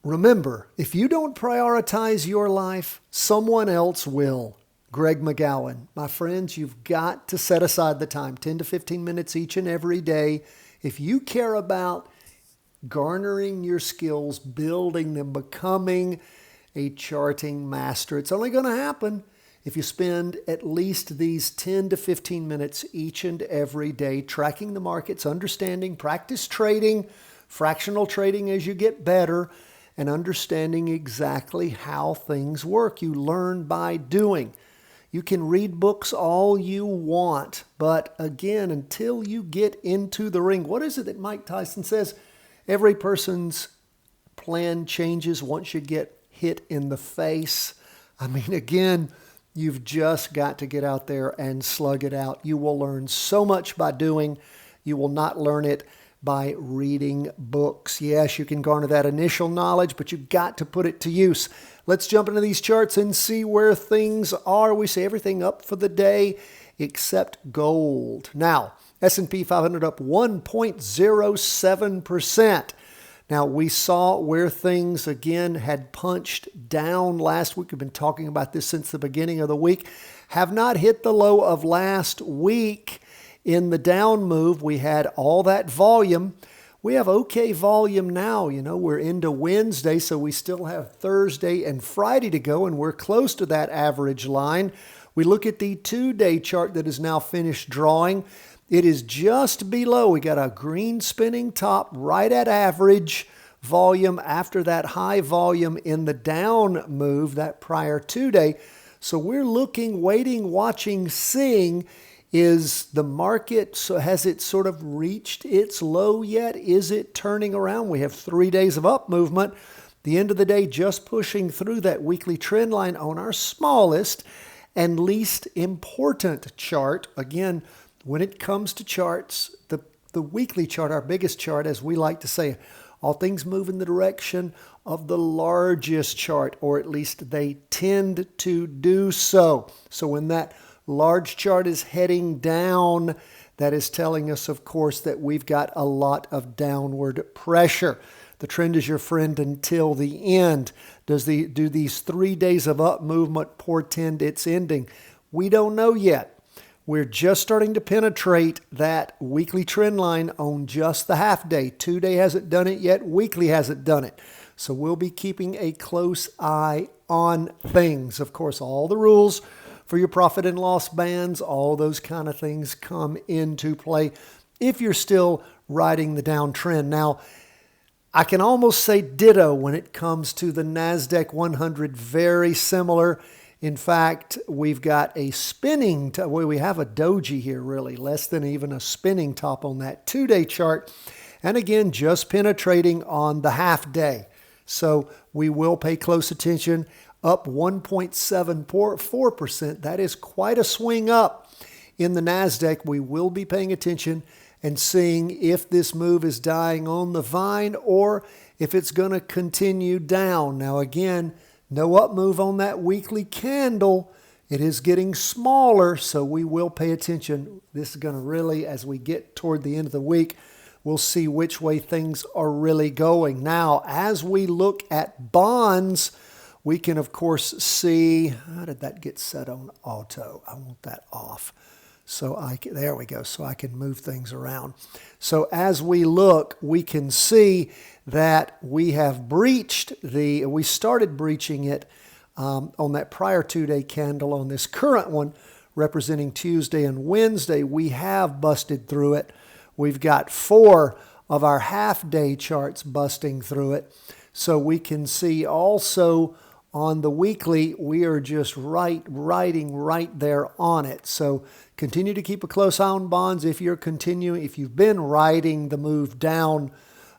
Remember, if you don't prioritize your life, someone else will. Greg McKeown. My friends, you've got to set aside the time, 10 to 15 minutes each and every day. If you care about garnering your skills, building them, becoming a charting master, it's only going to happen if you spend at least these 10 to 15 minutes each and every day tracking the markets, understanding, practice trading, fractional trading as you get better, and understanding exactly how things work. You learn by doing. You can read books all you want, but again, until you get into the ring, what is it that Mike Tyson says? Every person's plan changes once you get hit in the face. I mean, again, you've just got to get out there and slug it out. You will learn so much by doing. You will not learn it by reading books. Yes, you can garner that initial knowledge, but you've got to put it to use. Let's jump into these charts and see where things are. We see everything up for the day except gold. Now, S&P 500 up 1.07%. Now, we saw where things, again, had punched down last week. We've been talking about this since the beginning of the week. Have not hit the low of last week. In the down move, we had all that volume. We have okay volume now. You know, we're into Wednesday, so we still have Thursday and Friday to go, and we're close to that average line. We look at the 2-day chart that is now finished drawing. It is just below. We got a green spinning top right at average volume after that high volume in the down move, that prior 2-day. So we're looking, waiting, watching, seeing. Is the market, so has it sort of reached its low yet? Is it turning around? We have 3 days of up movement. The end of the day, just pushing through that weekly trend line on our smallest and least important chart. Again, when it comes to charts, the weekly chart, our biggest chart, as we like to say, all things move in the direction of the largest chart, or at least they tend to do so. So when that large chart is heading down, that is telling us, of course, that we've got a lot of downward pressure. The trend is your friend until the end. Do these 3 days of up movement portend its ending? We don't know yet. We're just starting to penetrate that weekly trend line on just the half day. 2-day hasn't done it yet. Weekly hasn't done it. So we'll be keeping a close eye on things. Of course, all the rules for your profit and loss bands, all those kind of things come into play if you're still riding the downtrend. Now, I can almost say ditto when it comes to the NASDAQ 100, very similar. In fact, we've got a spinning, we have a doji here really, less than even a spinning top on that 2-day chart. And again, just penetrating on the half day. So we will pay close attention. Up 1.74%. That is quite a swing up in the NASDAQ. We will be paying attention and seeing if this move is dying on the vine or if it's going to continue down. Now, again, no up move on that weekly candle. It is getting smaller, so we will pay attention. This is going to really, as we get toward the end of the week, we'll see which way things are really going. Now, as we look at bonds, we can, of course, see, how did that get set on auto? I want that off. There we go, so I can move things around. So as we look, we can see that we have breached we started breaching it on that prior 2-day candle. On this current one, representing Tuesday and Wednesday, we have busted through it. We've got 4 of our half-day charts busting through it. So we can see also on the weekly, we are just riding right there on it. So continue to keep a close eye on bonds. If you've been riding the move down,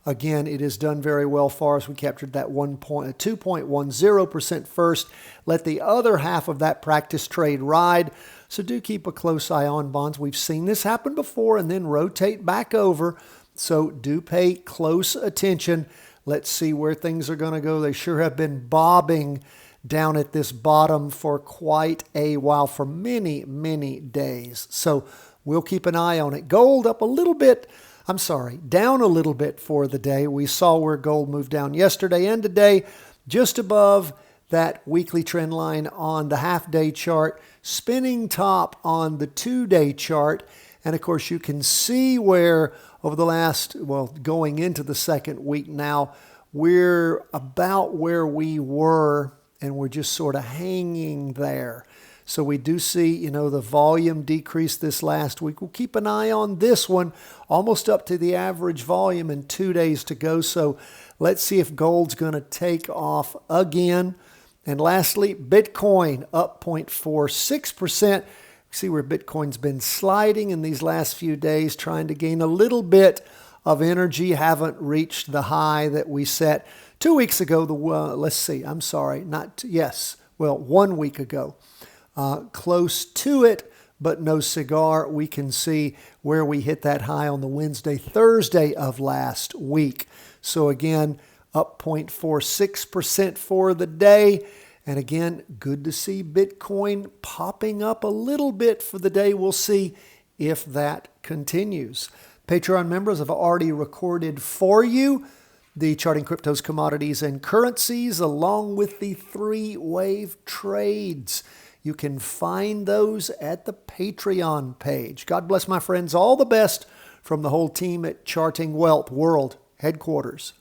again, it has done very well for us. We captured that 2.10% first. Let the other half of that practice trade ride. So do keep a close eye on bonds. We've seen this happen before and then rotate back over. So do pay close attention. Let's see where things are going to go. They sure have been bobbing down at this bottom for quite a while, for many, many days. So we'll keep an eye on it. Gold up a little bit down a little bit for the day. We saw where gold moved down yesterday and today, just above that weekly trend line on the half-day chart, spinning top on the 2-day chart. And of course, you can see where over the last, going into the second week now, we're about where we were, and we're just sort of hanging there. So we do see, the volume decrease this last week. We'll keep an eye on this one, almost up to the average volume and 2 days to go. So let's see if gold's going to take off again. And lastly, Bitcoin up 0.46%. See where Bitcoin's been sliding in these last few days, trying to gain a little bit of energy. Haven't reached the high that we set 2 weeks ago. 1 week ago. Close to it, but no cigar. We can see where we hit that high on the Wednesday, Thursday of last week. So again, up 0.46% for the day. And again, good to see Bitcoin popping up a little bit for the day. We'll see if that continues. Patreon members have already recorded for you the Charting Cryptos, Commodities, and Currencies, along with the 3-wave trades. You can find those at the Patreon page. God bless, my friends. All the best from the whole team at Charting Wealth World Headquarters.